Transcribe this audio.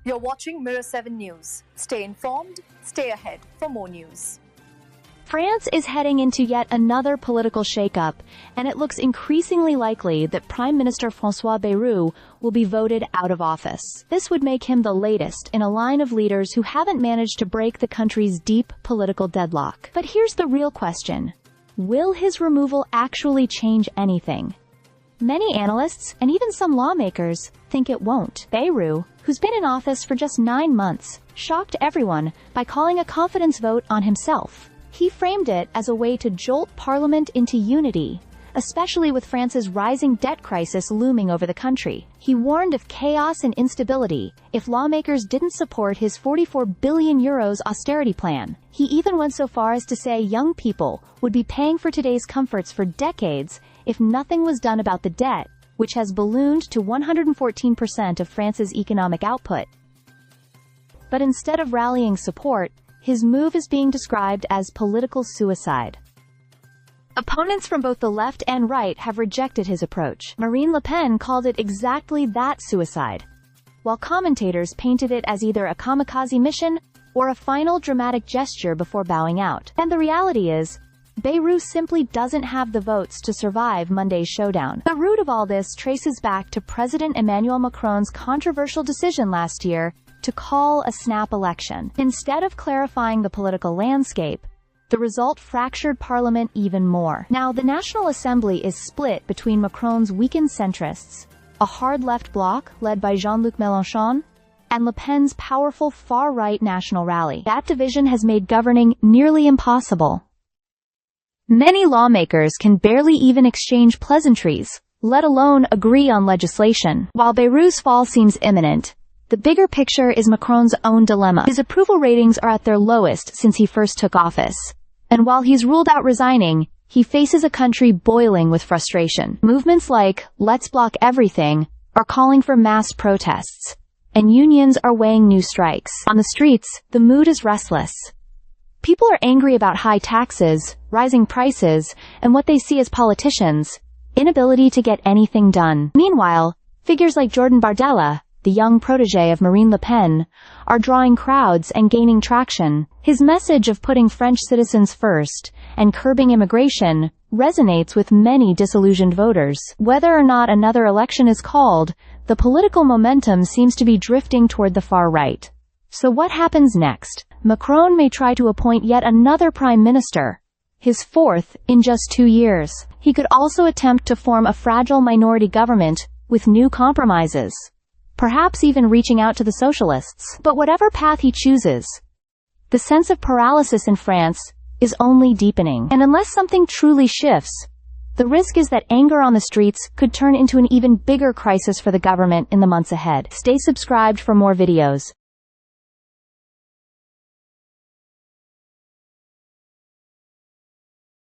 You're watching Mirror 7 News. Stay informed, stay ahead for more news. France is heading into yet another political shakeup, and it looks increasingly likely that Prime Minister François Bayrou will be voted out of office. This would make him the latest in a line of leaders who haven't managed to break the country's deep political deadlock. But here's the real question. Will his removal actually change anything? Many analysts, and even some lawmakers, think it won't. Bayrou, who's been in office for just 9 months, shocked everyone by calling a confidence vote on himself. He framed it as a way to jolt Parliament into unity, especially with France's rising debt crisis looming over the country. He warned of chaos and instability if lawmakers didn't support his €44 billion austerity plan. He even went so far as to say young people would be paying for today's comforts for decades if nothing was done about the debt, which has ballooned to 114% of France's economic output. But instead of rallying support, his move is being described as political suicide. Opponents from both the left and right have rejected his approach. Marine Le Pen called it exactly that, suicide, while commentators painted it as either a kamikaze mission or a final dramatic gesture before bowing out. And the reality is, Bayrou simply doesn't have the votes to survive Monday's showdown. The root of all this traces back to President Emmanuel Macron's controversial decision last year to call a snap election. Instead of clarifying the political landscape, the result fractured Parliament even more. Now, the National Assembly is split between Macron's weakened centrists, a hard-left bloc led by Jean-Luc Mélenchon, and Le Pen's powerful far-right National Rally. That division has made governing nearly impossible. Many lawmakers can barely even exchange pleasantries, let alone agree on legislation. While Bayrou's fall seems imminent, the bigger picture is Macron's own dilemma. His approval ratings are at their lowest since he first took office, and while he's ruled out resigning, he faces a country boiling with frustration. Movements like Let's Block Everything are calling for mass protests, and unions are weighing new strikes. On the streets, the mood is restless. People are angry about high taxes, rising prices, and what they see as politicians' inability to get anything done. Meanwhile, figures like Jordan Bardella, the young protege of Marine Le Pen, are drawing crowds and gaining traction. His message of putting French citizens first and curbing immigration resonates with many disillusioned voters. Whether or not another election is called, the political momentum seems to be drifting toward the far right. So what happens next? Macron may try to appoint yet another prime minister, his fourth in just 2 years. He could also attempt to form a fragile minority government with new compromises, perhaps even reaching out to the socialists. But whatever path he chooses, the sense of paralysis in France is only deepening. And unless something truly shifts, the risk is that anger on the streets could turn into an even bigger crisis for the government in the months ahead. Stay subscribed for more videos.